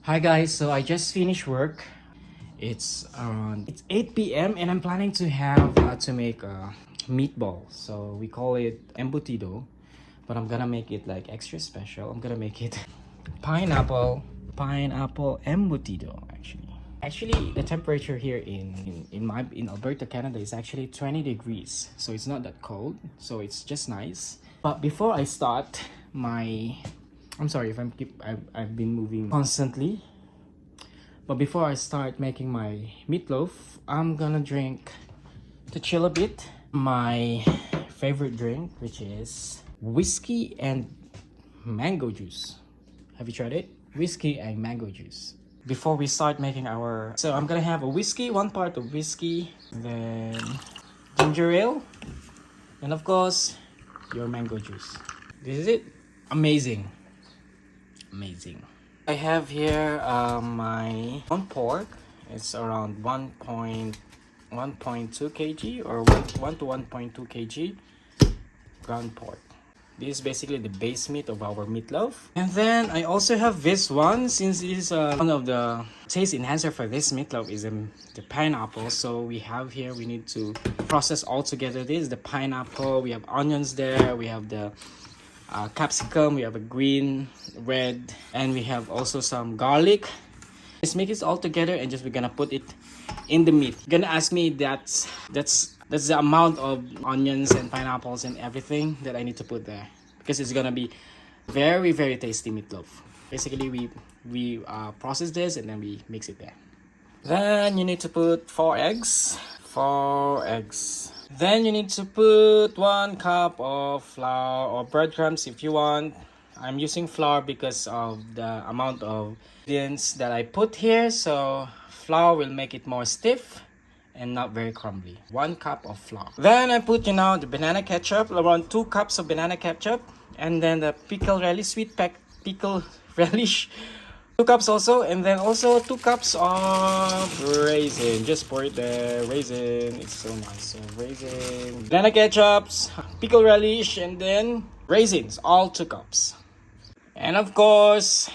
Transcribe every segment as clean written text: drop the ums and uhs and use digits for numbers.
Hi guys, so I just finished work. It's 8 p.m. and I'm planning to have to make a meatball. So we call it Embutido, but I'm gonna make it like extra special. I'm gonna make it pineapple embutido actually. Actually, the temperature here in Alberta, Canada is actually 20 degrees. So it's not that cold. So it's just nice. But before I start I'm sorry if I've been moving constantly. But before I start making my meatloaf, I'm gonna drink, to chill a bit, my favorite drink, which is whiskey and mango juice. Have you tried it? Whiskey and mango juice. Before we start making so I'm gonna have a whiskey, one part of whiskey, then ginger ale, and of course, your mango juice. This is it. Amazing. Amazing. I have here my ground pork. It's around 1.2 kg or 1 to 1.2 kg ground pork. This is basically the base meat of our meatloaf. And then I also have this one, since it is one of the taste enhancer for this meatloaf is the pineapple. So we need to process all together. This is the pineapple. We have onions there. We have the capsicum, we have a green, red, and we have also some garlic. Let's mix it all together and we're gonna put it in the meat. You're gonna ask me that's the amount of onions and pineapples and everything that I need to put there, because it's gonna be very, very tasty meatloaf. Basically, we process this and then we mix it there. Then you need to put 4 eggs. 4 eggs. Then you need to put 1 cup of flour or breadcrumbs if you want. I'm using flour because of the amount of ingredients that I put here. So flour will make it more stiff and not very crumbly. 1 cup of flour. Then I put, the banana ketchup, around 2 cups of banana ketchup. And then the pickle relish, pickle relish. 2 cups also, and then also 2 cups of raisin. Just pour it there. Raisin, it's so nice. So raisin, banana ketchups, pickle relish, and then raisins. All 2 cups. And of course,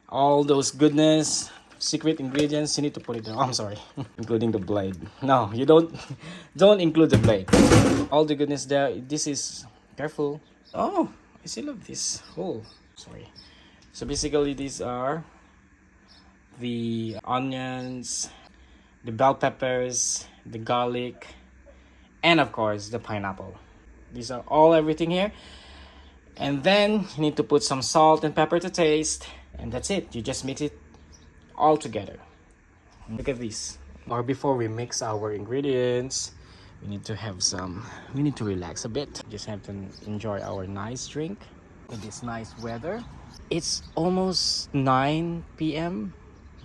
all those goodness, secret ingredients. You need to put it there. Oh, I'm sorry, including the blade. No, you don't include the blade. All the goodness there. This is careful. Oh, I still love this. Oh, sorry. So basically these are the onions, the bell peppers, the garlic, and of course the pineapple. These are all everything here. And then you need to put some salt and pepper to taste, and that's it. You just mix it all together. Look at this. Or before we mix our ingredients, we need to relax a bit. Just have to enjoy our nice drink in this nice weather. It's almost 9 p.m.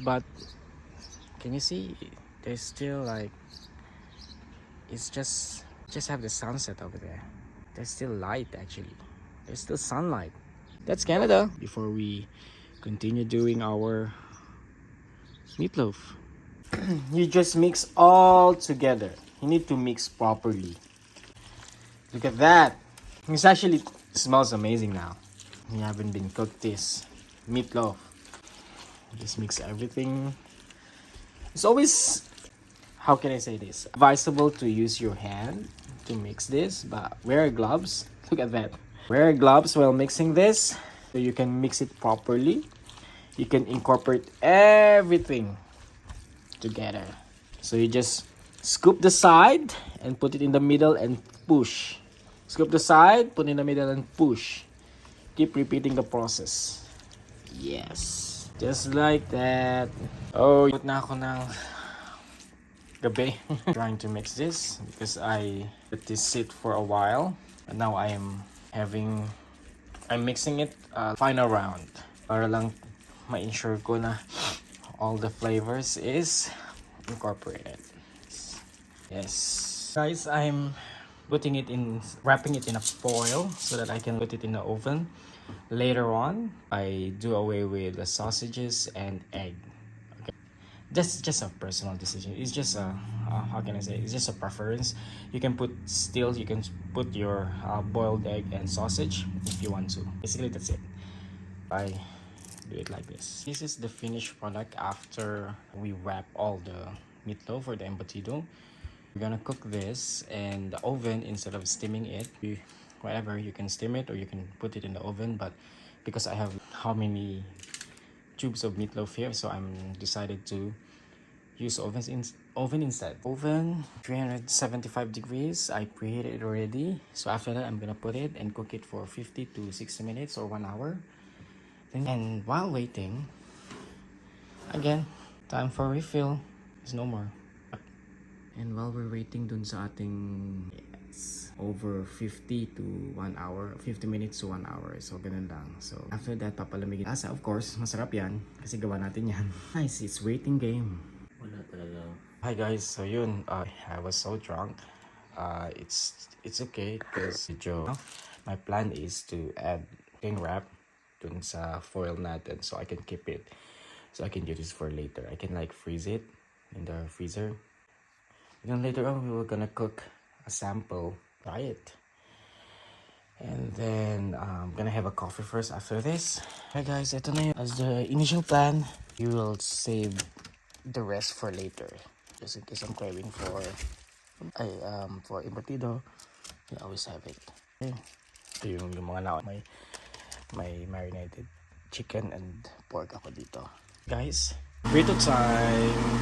but can you see there's still it's just have the sunset over there. There's still light actually. There's still sunlight. That's Canada. Before we continue doing our meatloaf, you just mix all together. You need to mix properly. Look at that. It smells amazing now. You haven't been cooked this meatloaf. Just mix everything. It's always, how can I say this, advisable to use your hand to mix this, but wear gloves. Look at that. Wear gloves while mixing this so you can mix it properly. You can incorporate everything together. So you just scoop the side and put it in the middle and push. Scoop the side, put in the middle and push. Keep repeating the process. Yes. Just like that. Oh, put na ako ng gabi. Trying to mix this because I let this sit for a while. And now I'm mixing it final round. Para lang ma-ensure ko na all the flavors is incorporated. Yes. Guys, I'm wrapping it in a foil so that I can put it in the oven. Later on, I do away with the sausages and egg. Okay, that's just a personal decision. It's just how can I say? It's just a preference. You can put your boiled egg and sausage if you want to. Basically, that's it. I do it like this. This is the finished product after we wrap all the meatloaf or the embutido. We're gonna cook this in the oven instead of steaming it. Whatever, you can steam it or you can put it in the oven, but because I have how many tubes of meatloaf here, so I'm decided to use oven instead. Oven 375 degrees. I preheated it already. So after that, I'm gonna put it and cook it for 50 to 60 minutes or 1 hour. And while waiting, again, time for refill. There's no more. And while we're waiting dun sa ating over 50 to 1 hour, 50 minutes to 1 hour. So ganun lang. So after that, papalamigin. Asa, of course, masarap yan kasi gawa natin yan. Nice, it's waiting game. Wala talaga. Hi guys, so yun, I was so drunk. It's okay because my plan is to add cling wrap dun sa foil natin so I can keep it. So I can use this for later. I can like freeze it in the freezer. And then later on, we were gonna cook a sample, try it. And then I'm gonna have a coffee first after this. Hey guys, ito na yun. As the initial plan, you will save the rest for later. Just in case I'm craving for embutido, you always have it. Ito yung mga na may marinated chicken and pork ako dito. Guys, burrito time!